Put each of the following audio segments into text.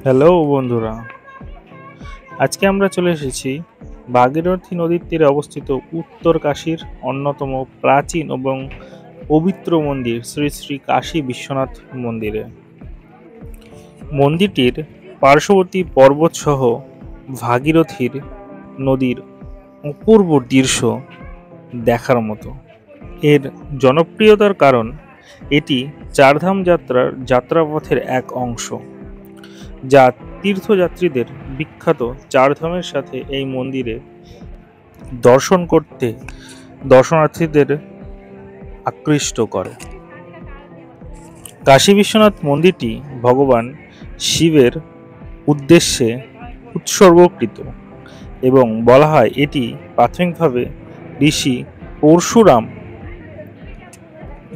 Hello বন্ধুরা, আজকে আমরা চলে এসেছি ভাগীরথী নদীর তীরে অবস্থিত উত্তর কাশীর অন্যতম প্রাচীন এবং পবিত্র মন্দির শ্রী শ্রী কাশী বিশ্বনাথ মন্দিরে। মন্দিরটির পার্শ্ববর্তী পর্বত সহ ভাগীরথীর নদীর অপূর্ব দৃশ্য দেখার মতো। এর জনপ্রিয়তার কারণ এটি চারধাম যাত্রার যাত্রাপথের এক অংশ, যা তীর্থযাত্রীদের বিখ্যাত চারধামের সাথে এই মন্দিরে দর্শন করতে দর্শনার্থীদের আকৃষ্ট করে। কাশী বিশ্বনাথ মন্দিরটি ভগবান শিবের উদ্দেশ্যে উৎসর্গকৃত এবং বলা হয় এটি প্রাথমিকভাবে ঋষি পরশুরাম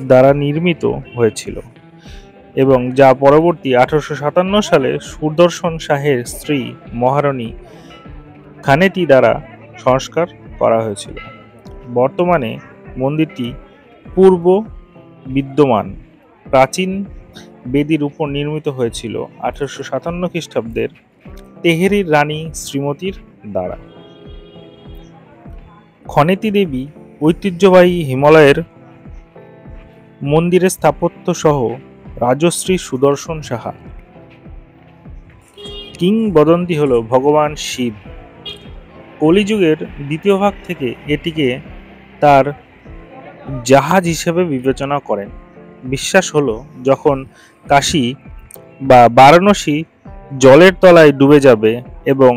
দ্বারা নির্মিত হয়েছিল এবং যা পরবর্তী 1857 সালে সুদর্শন শাহের স্ত্রী মহারানী খানেটি দ্বারা সংস্কার করা হয়েছিল। বর্তমানে মন্দিরটি পূর্ব বিদ্যমান প্রাচীন বেদির উপর নির্মিত হয়েছিল 1857 খ্রিস্টাব্দের তেহেরির রানী শ্রীমতীর দ্বারা। খনেতি দেবী ঐতিহ্যবাহী হিমালয়ের মন্দিরের স্থাপত্য সহ রাজশ্রী সুদর্শন সাহা। কিংবদন্তি হল ভগবান শিব কলিযুগের দ্বিতীয় ভাগ থেকে এটিকে তার জাহাজ হিসেবে বিবেচনা করেন। বিশ্বাস হলো যখন কাশী বা বারাণসী জলের তলায় ডুবে যাবে এবং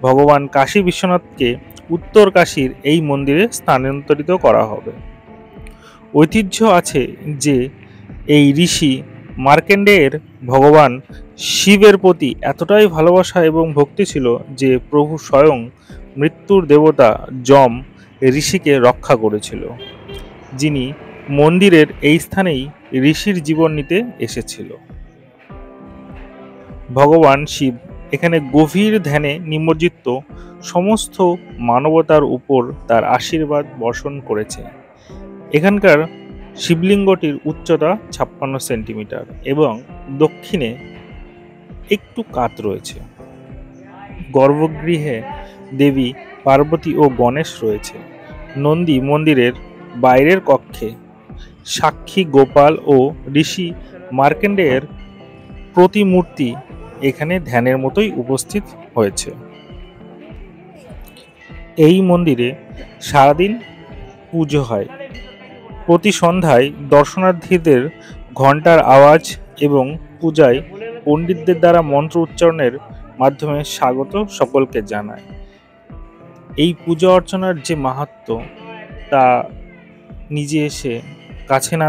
ভগবান কাশী বিশ্বনাথকে উত্তর কাশীর এই মন্দিরে স্থানান্তরিত করা হবে। ঐতিহ্য আছে যে এই ঋষি মার্কেন্ডেয়ের ভগবান শিবের প্রতি এতটাই ভালোবাসা এবং ভক্তি ছিল যে প্রভু স্বয়ং মৃত্যুর দেবতা যম ঋষিকে রক্ষা করেছিল, যিনি মন্দিরের এই স্থানেই ঋষির জীবন নিতে এসেছিল। ভগবান শিব এখানে গভীর ধ্যানে নিমজ্জিত সমস্ত মানবতার উপর তার আশীর্বাদ বর্ষণ করেছে। এখানকার শিবলিঙ্গটির উচ্চতা 56 সেন্টিমিটার এবং দক্ষিণে একটু কাত রয়েছে। গর্ভগৃহে দেবী পার্বতী ও গণেশ রয়েছে। নন্দী মন্দিরের বাইরের কক্ষে সাক্ষী গোপাল ও ঋষি মার্কেন্ডেয়ের প্রতিমূর্তি এখানে ধ্যানের মতোই উপস্থিত হয়েছে। এই মন্দিরে সারাদিন পুজো হয়। প্রতি সন্ধ্যায় দর্শনার্থীদের ঘণ্টার আওয়াজ এবং পূজায় পণ্ডিতদের দ্বারা মন্ত্র উচ্চারণের মাধ্যমে স্বাগত সকলকে জানায়। এই পূজা অর্চনার যে মাহাত্ম্য তা নিজে এসে কাছে না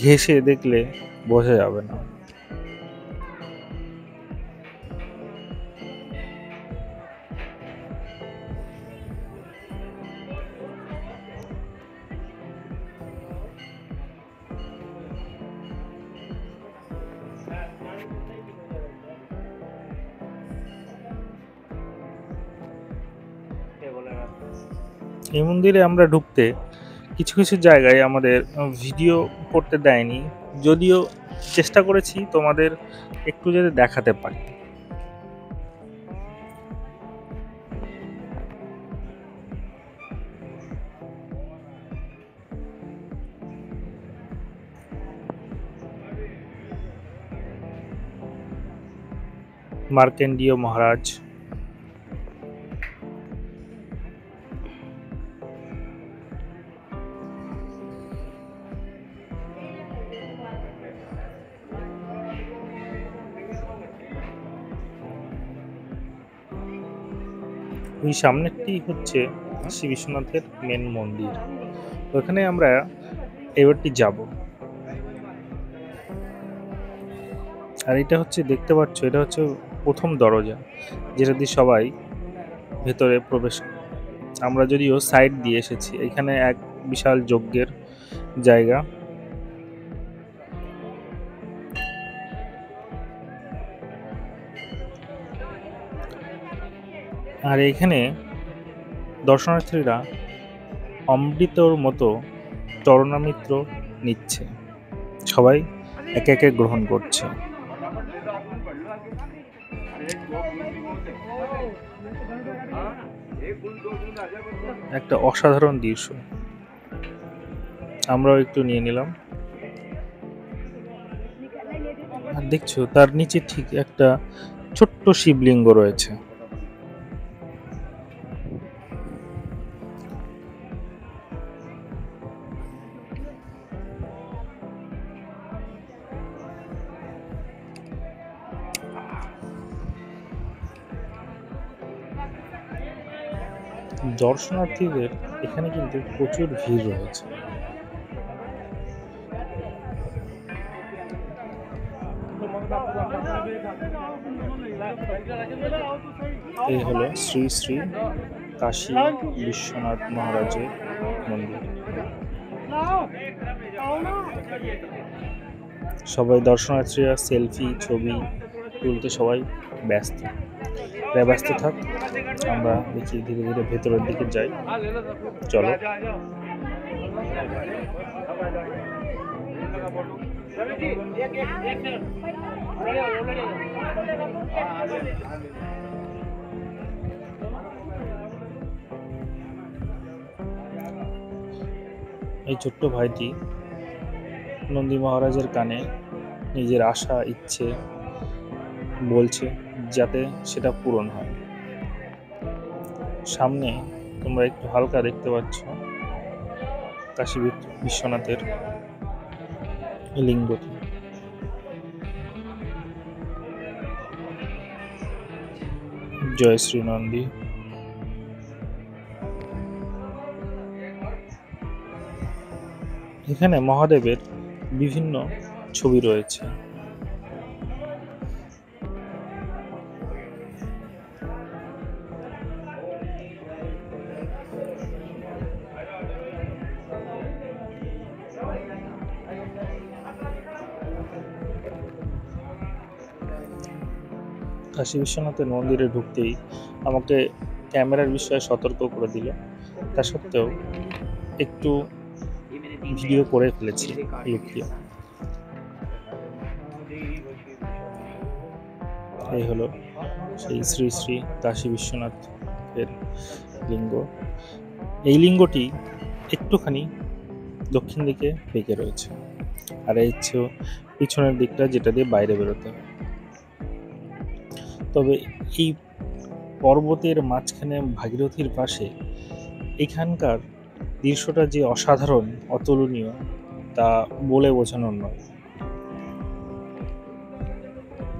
ঘেঁষে দেখলে বোঝা যাবে না। এই মন্দিরে আমরা ঢুকতে কিছু কিছু জায়গায় আমাদের ভিডিও করতে দেয়নি, যদিও চেষ্টা করেছি তোমাদের একটু যদি দেখাতে পারি। মার্কেন্ডীয় মহারাজ, ওই সামনেরটি হচ্ছে কাশী বিশ্বনাথের মেন মন্দির। ওখানে আমরা এবারটি যাব। আর এটা হচ্ছে দেখতে পাচ্ছ, এটা হচ্ছে প্রথম দরজা যেটা দিয়ে সবাই ভেতরে প্রবেশ করে। আমরা যদিও সাইড দিয়ে এসেছি। এখানে এক বিশাল যজ্ঞের জায়গা। আর এখানে দর্শনার্থীরা অমৃতর মতো চরণামৃত নিচ্ছে, সবাই একে একে গ্রহণ করছে। একটা অসাধারণ দৃশ্য, আমরাও একটু নিয়ে নিলাম। আর দেখছো তার নিচে ঠিক একটা ছোট্ট শিবলিঙ্গ রয়েছে। দর্শনার্থীদের এখানে কিন্তু প্রচুর ভিড় রয়েছে। এই হলো শ্রী শ্রী কাশী বিশ্বনাথ মহারাজের মন্দির। সবাই দর্শনার্থীরা সেলফি ছবি তুলতে সবাই ব্যস্ত। ব্যস্ত থাক, আমরা দেখি ধীরে ধীরে ভেতরের দিকে যাই। চলো। এই ছোট্ট ভাইটি নন্দী মহারাজের কানে নিজের আশা ইচ্ছে বলছে, যাতে সেটা পূরণ হয়। সামনে তোমরা একটু হালকা দেখতে পাচ্ছ কাশী বিশ্বনাথের লিঙ্গটি। জয় শ্রী নন্দী। এখানে মহাদেবের বিভিন্ন ছবি রয়েছে। কাশী বিশ্বনাথের মন্দিরে ঢুকতেই আমাকে ক্যামেরার বিষয়ে সতর্ক করে দিল। তা সত্ত্বেও একটু ভিডিও করে ফেলেছি লুকিয়ে। এই হলো সেই শ্রী শ্রী কাশী বিশ্বনাথের লিঙ্গ। এই লিঙ্গটি একটুখানি দক্ষিণ দিকে বেঁকে রয়েছে, আর এই হচ্ছে পিছনের দিকটা যেটা দিয়ে বাইরে বেরোতে হয়। তবে এই পর্বতের মাঝখানে ভাগীরথীর পাশে এখানকার দৃশ্যটা যে অসাধারণ অতুলনীয় তা বলে বোঝানোর নয়।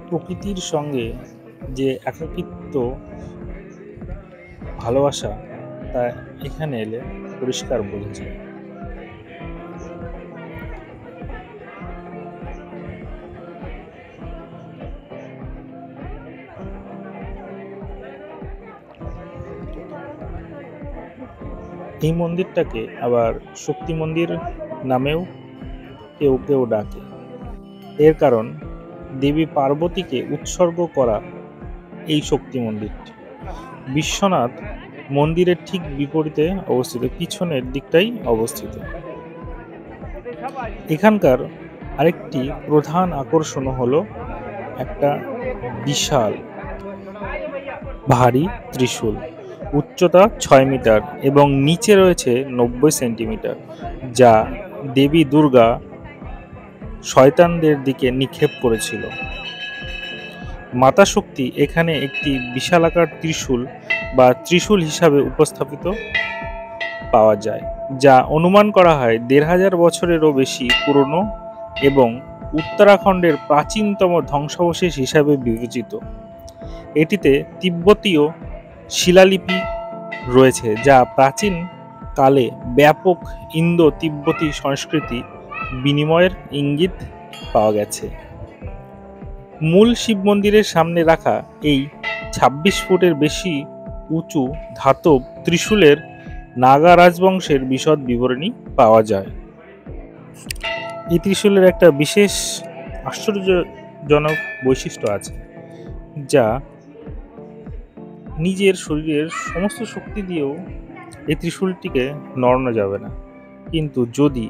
প্রকৃতির সঙ্গে যে একাকিত্ব ভালোবাসা তা এখানে এলে পরিষ্কার বোঝা যায়। এই মন্দিরটাকে আবার শক্তি মন্দির নামেও কেউ কেউ ডাকে। এর কারণ দেবী পার্বতীকে উৎসর্গ করা এই শক্তি মন্দিরটি। বিশ্বনাথ মন্দিরের ঠিক বিপরীতে অবস্থিত, পিছনের দিকটাই অবস্থিত। এখানকার আরেকটি প্রধান আকর্ষণ হলো একটা বিশাল ভারী ত্রিশূল, উচ্চতা 6 মিটার এবং নিচে রয়েছে 90 সেন্টিমিটার, যা দেবী দুর্গা শয়তানদের দিকে নিক্ষেপ করেছিল। মাতা শক্তি এখানে একটি বিশালাকার ত্রিশূল বা ত্রিশূল হিসাবে উপস্থাপিত পাওয়া যায়, যা অনুমান করা হয় 1500 বছরেরও বেশি পুরনো এবং উত্তরাখণ্ডের প্রাচীনতম ধ্বংসাবশেষ হিসাবে বিবেচিত। এটিতে তিব্বতীয় শিলালিপি রয়েছে, যা প্রাচীন কালে ব্যাপক ইন্দো তিব্বতী সংস্কৃতি বিনিময়ের ইঙ্গিত পাওয়া গেছে। মূল শিব মন্দিরের সামনে রাখা এই 26 ফুটের বেশি উঁচু ধাতব ত্রিশূলের নাগা রাজবংশের বিশদ বিবরণী পাওয়া যায়। এই ত্রিশূলের একটা বিশেষ আশ্চর্যজনক বৈশিষ্ট্য আছে, যা নিজের শরীরের সমস্ত শক্তি দিয়েও এই ত্রিশূলটিকে নড়ানো যাবে না, কিন্তু যদি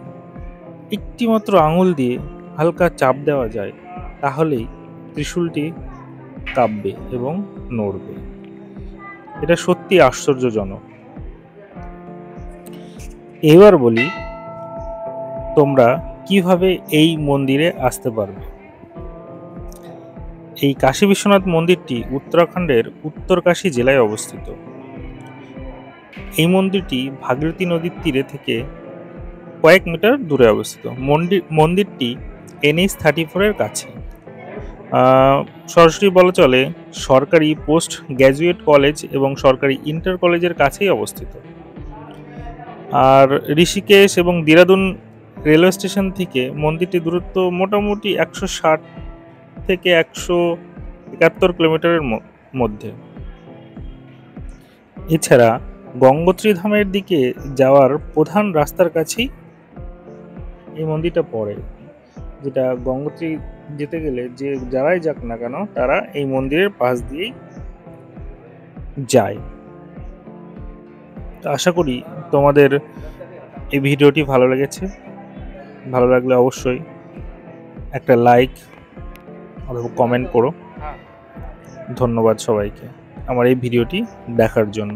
একটিমাত্র আঙুল দিয়ে হালকা চাপ দেওয়া যায় তাহলেই ত্রিশূলটি কাঁপবে এবং নড়বে। এটা সত্যি আশ্চর্যজনক। এবার বলি তোমরা কিভাবে এই মন্দিরে আসতে পারবে। এই কাশী বিশ্বনাথ মন্দিরটি উত্তরাখণ্ডের উত্তরকাশী জেলায় অবস্থিত। এই মন্দিরটি ভাগীরথী নদীর তীরে থেকে কয়েক মিটার দূরে অবস্থিত। মন্দিরটি NH-34 এর কাছে। সরাসরি বলা চলে সরকারি পোস্ট গ্র্যাজুয়েট কলেজ এবং সরকারি ইন্টার কলেজের কাছেই অবস্থিত। আর ঋষিকেশ এবং দেরাদুন রেলওয়ে স্টেশন থেকে মন্দিরটির দূরত্ব মোটামুটি 160 থেকে 171 কিলোমিটারের মধ্যে। এছাড়া গঙ্গোত্রী ধামের দিকে যাওয়ার প্রধান রাস্তার কাছেই এই মন্দিরটা পড়ে, যেটা গঙ্গোত্রী যেতে গেলে যে যারাই যাক না কেন তারা এই মন্দিরের পাশ দিয়েই যায়। তো আশা করি তোমাদের এই ভিডিওটি ভালো লেগেছে। ভালো লাগলে অবশ্যই একটা লাইক অথবা কমেন্ট করো। ধন্যবাদ সবাইকে আমার এই ভিডিওটি দেখার জন্য।